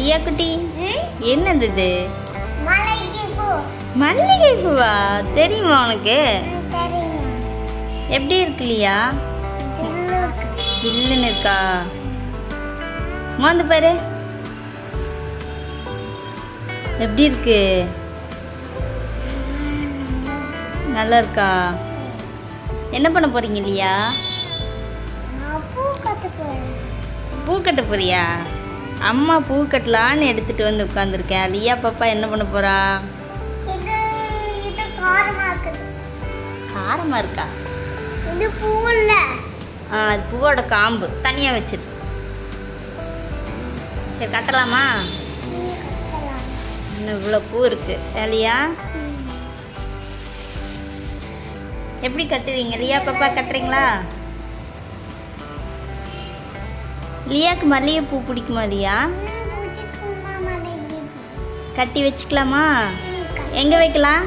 லியா குட்டி என்னது இது? மல்லிகை பூவா? தெரியுமா உனக்கு? எப்படி இருக்கு லியா? ஜில்லுன்னு இருக்கா? வந்து பாரு எப்படி இருக்கு? நல்லா இருக்கா? என்ன பண்ண போறீங்க லியா? பூ கட்ட போறியா? அம்மா பூ கட்டலான்னு எடுத்துட்டு வந்து உட்காந்துருக்கேன். லியா பாப்பா என்ன பண்ண போறா? காரமா இருக்கா? இது பூ இல்ல. அது பூவோட காம்பு தனியா வச்சிரு. சரி கட்டலாமா? இன்னும் இவ்வளோ பூ இருக்கு லியா. எப்படி கட்டுவீங்க? லியா பாப்பா கட்டுறீங்களா? லியாக்கு மல்லிகை பூ பிடிக்குமா லியா? கட்டி வச்சுக்கலாமா? எங்க வைக்கலாம்?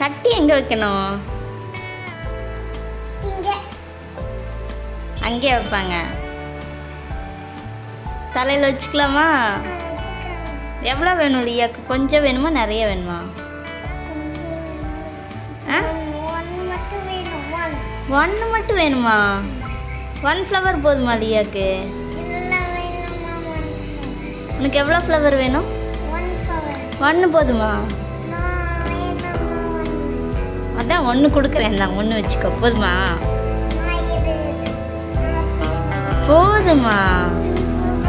கட்டி எங்க வைக்கணும்? அங்கே வைப்பாங்க. தலையில வச்சுக்கலாமா? எவ்வளோ வேணும் லியாக்கு? கொஞ்சம் வேணுமா நிறைய வேணுமா? ஒன்று மட்டும் வேணுமா? 1 ஃப்ளவர் போதுமா லியாக்கு? உனக்கு எவ்வளோ ஃப்ளவர் வேணும்? 1 போதுமா? அதான் 1 கொடுக்குறேன் தான். 1 வச்சுக்கோ. போதுமா? போதுமா?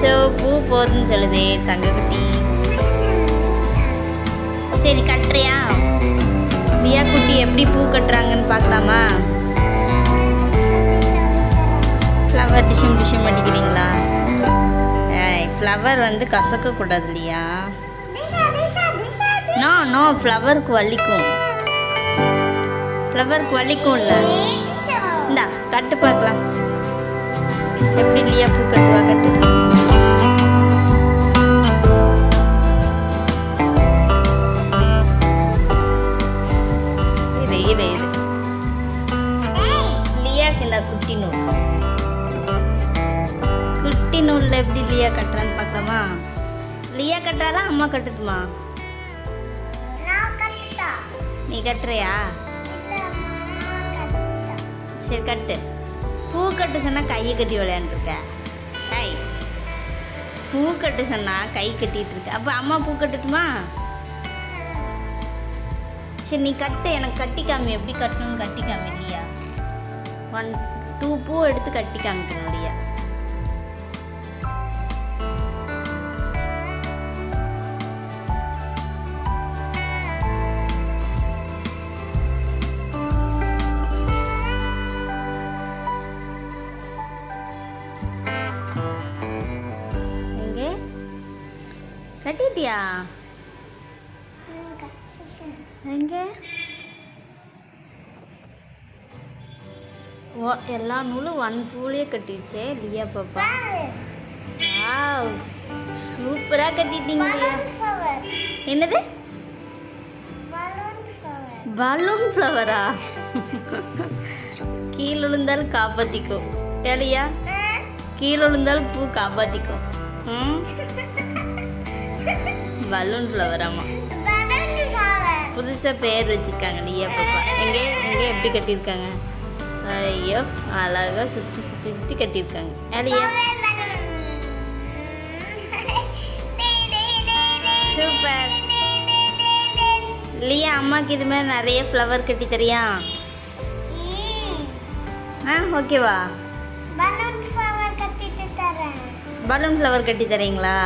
ஸோ பூ போதுன்னு சொல்லுதே தங்கக்குட்டி. சரி கட்டுறியா? லியா குட்டி எப்படி பூ கட்டுறாங்கன்னு பார்க்கலாமா? ஃப்ளவர் டிஷம் டிஷம் அடிக்கிறீங்களா? ஃப்ளவர் வந்து கசக்கக்கூடாது இல்லையா? நோ நோ, ஃப்ளவருக்கு வலிக்கும். ஃப்ளவருக்கு வலிக்கும் இல்லை. இந்தா கட்டு பார்க்கலாம். எப்படி லியா பூ கட்டுவா? கட்டு. இது லியாக்கு இந்த குட்டி நூல். குட்டி நூல்ல எப்படி லியா கட்டுறான்னு பார்க்கலாமா? லியா கட்டுறாளா அம்மா கட்டுட்டுமா? நீ கட்டுறியா? சரி கட்டு. பூ கட்டு சொன்னா கையை கட்டி விளையாண்டுருக்க. கை பூ கட்டு சொன்னா கை கட்டிட்டு இருக்க. அப்ப அம்மா பூ கட்டுட்டுமா? சரி நீ கட்டு. எனக்கு கட்டி காமி. எப்படி கட்டணும்னு கட்டி காமி லியா. 1 2 பூ எடுத்து கட்டி காமிக்கணும் லியா. கட்டிட்டியா? எங்க? எல்லா நூலும் 1 பூலையே கட்டிடுச்சே லியா பாப்பா. வாவ், சூப்பரா கட்டிட்டீங்க லியா. என்னது? பலூன் ஃப்ளவரா? கீழே விழுந்தாலும் காப்பாத்திக்கும் லியா. கீழே விழுந்தாலும் பூ காப்பாத்திக்கும். Balloon flower. ஆமா, புதுசா பேர் வச்சிருக்காங்க லியா பாப்பா. எங்க எங்க எப்படி கட்டியிருக்காங்க? ஐயோ அழகா சுத்தி சுத்தி சுத்தி கட்டியிருக்காங்க லியா. சூப்பர் லியா. அம்மாக்கு இது மாதிரி நிறைய ஃப்ளவர் கட்டி தரியா? ஓகேவா? பலூன் ஃப்ளவர் கட்டி தரீங்களா?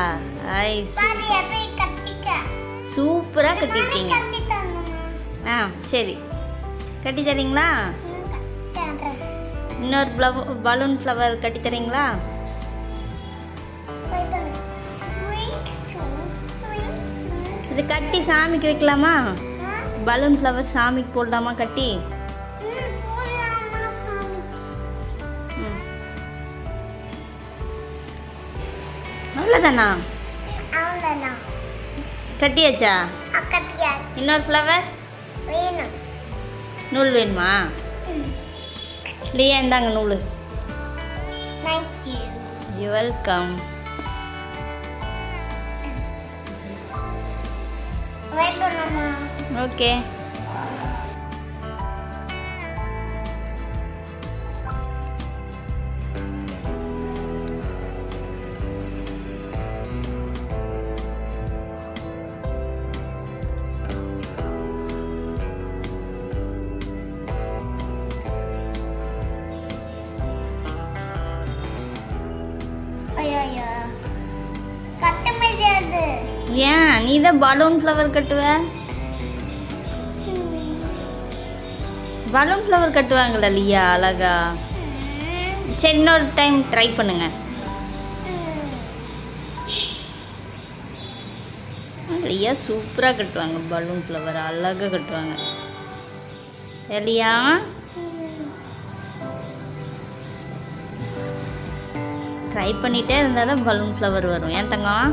சூப்பரா கட்டிருக்கீங்க. சரி கட்டி தரீங்களா? இன்னொரு பலூன் ஃப்ளவர் கட்டி தரீங்களா? இது கட்டி சாமிக்கு வைக்கலாமா? பலூன் ஃப்ளவர் சாமிக்கு போடலாமா கட்டி? அவ்வளோதானா? கட்டியாச்சா? இன்னொரு ஃப்ளவர் நூல் வேணுமா? லியா இந்தாங்க நூல். Thank you. You welcome. Wait பண்ணலாமா? ஓகே. ஐயா கட்ட முடியாது. ஏன் நீ தான் பலூன் ஃப்ளவர் கட்டுவ? பலூன் ஃப்ளவர் கட்டுவாங்கல்ல லியா அழகா. சரி இன்னொரு டைம் ட்ரை பண்ணுங்க. லியா சூப்பராக கட்டுவாங்க பலூன் ஃப்ளவர், அழகாக கட்டுவாங்க. லியா ட்ரை பண்ணிட்டே இருந்தால் தான் பலூன் ஃப்ளவர் வரும். ஏன் தங்கம்?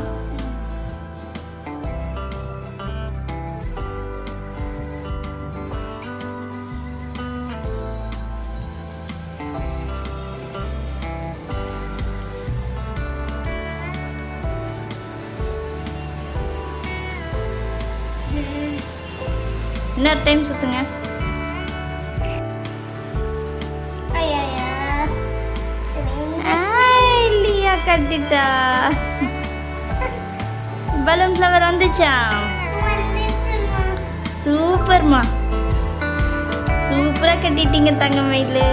இன்னொரு டைம் சுத்துங்க. லியா கட்டிட்டா. பலூன் ஃப்ளவர் வந்துச்சா? சூப்பர்மா, சூப்பரா கட்டிட்டீங்க தங்கமயிலு.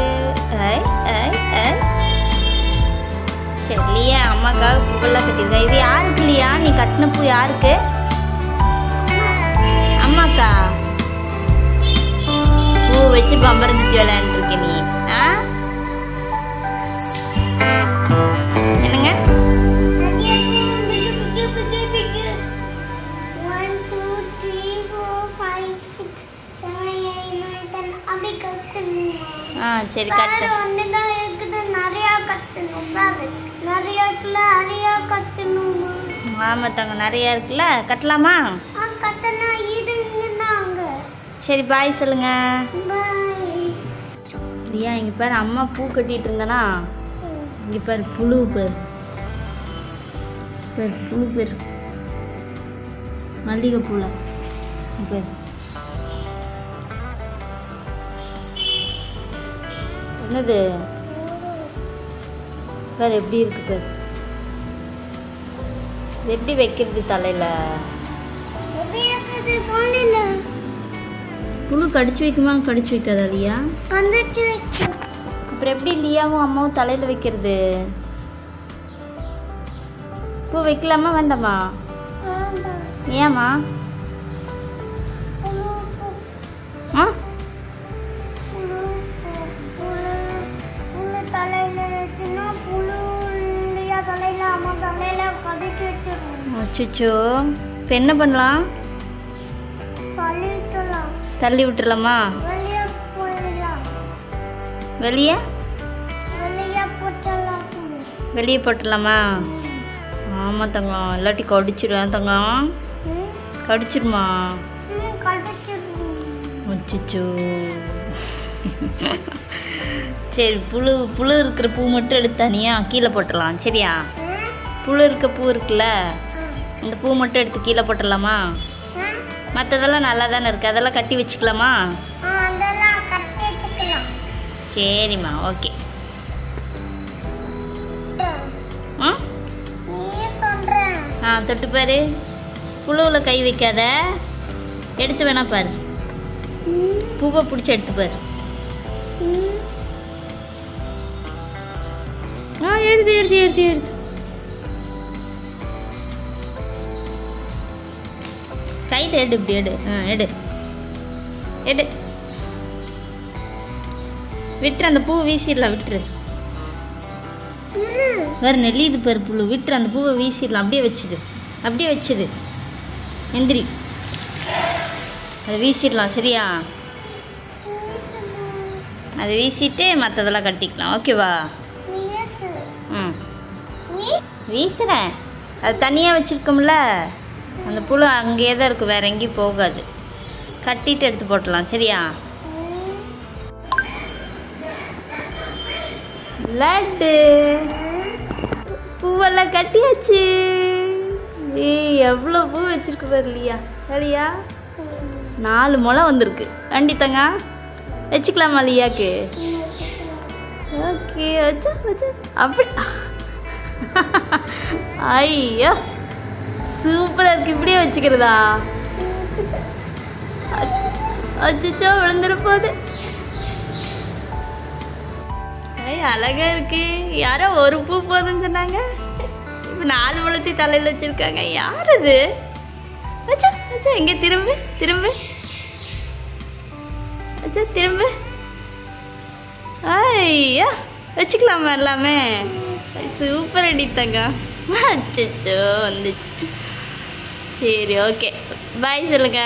சரி லியா அம்மாக்காக பூவெல்லாம் கட்டிருக்கா. இது யாருக்கு லியா நீ கட்டின பூ? யாருக்கு? அம்மாக்கா பூ வச்சு பம்பரஞ்சிட்டு விளையாண்டுருக்க நீ. என்னங்க? சரி கட்டு. ஆமா தங்க நிறைய இருக்குல்ல, கட்டலாமா? சரி பாய் சொல்லுங்க. லியா இங்க பாரு, அம்மா பூ கட்டிட்டு இருந்தனா இங்க பாரு புழு பேர் புழு பேர் மல்லிகை பூல பேர். என்னது பாரு எப்படி இருக்கு பாரு. எப்படி வைக்கிறது தலையில? புழு கடிச்சு வைக்குமா கடிச்சு வைக்காதா லியா? அப்புறம் எப்படி லியாவும் அம்மாவும் தலையில வைக்கிறது? பூ வைக்கலாமா வேண்டாமா? ஏமா? அச்சோ, இப்போ என்ன பண்ணலாம்? தள்ளி விட்டுலாமா? வெளியே வெளியே போட்டுடலாமா? ஆமாம் தங்கம், இல்லாட்டி கடிச்சிடுவேன் தங்கம். கடிச்சிடுமா? அச்சோ. சரி புழு புழு இருக்கிற பூ மட்டும் எடுத்து தனியாக கீழே போட்டுடலாம் சரியா? புழு இருக்க பூ இருக்குல்ல, அந்த பூ மட்டும் எடுத்து கீழே போட்டுடலாமா? மற்றதெல்லாம் நல்லா தானே இருக்குது, அதெல்லாம் கட்டி வச்சுக்கலாமா? சரிம்மா ஓகே. தொட்டு பாரு, புழுவில் கை வைக்காத, எடுத்து வேணா பாரு, பூவை பிடிச்சி எடுத்து பாரு. எடுத்து எடுத்து எடுத்து எடுத்து கையில் எடு, இப்படி எடு. எடு எடு, விட்டுரு, அந்த பூவை வீசிடலாம், விட்டுரு. வேறு நெல்லிது பாரு புழு, விட்டுரு, அந்த பூவை வீசிடலாம். அப்படியே வச்சுது, அப்படியே வச்சுது, எந்திரி, அதை வீசிடலாம் சரியா? அதை வீசிட்டு மற்றதெல்லாம் கட்டிக்கலாம் ஓகேவா? வீசுறேன், அது தனியாக வச்சுருக்கோம்ல, அந்த புழு அங்கேயே தான் இருக்கும், வேற எங்கேயும் போகாது. கட்டிட்டு எடுத்து போட்டலாம் சரியா? லட்டு பூவெல்லாம் கட்டியாச்சு. ஏய் எவ்வளோ பூ வச்சிருக்கு பாரு லியா. சரியா 4 முளம் வந்திருக்கு. வண்டி தங்க வச்சுக்கலாமா லியாக்கு? ஓகே வச்சா வச்சா அப்படி. ஐயோ சூப்பராக இருக்கு. இப்படியே வச்சுக்கிறதா? அச்சோ விழுந்துட போகுது. அழகா இருக்கு. யாரோ ஒரு பூ போதுன்னு சொன்னாங்க, இப்போ 4 முளத்தி தலையில் வச்சிருக்காங்க. யார் அது? அச்சா அச்சா எங்க திரும்பு திரும்பு. அச்சா திரும்பு. ஐயா வச்சுக்கலாமா எல்லாமே? சூப்பர் அடித்தாங்க. அச்சோ வந்துச்சு. சரி ஓகே பாய் சொல்லுங்க.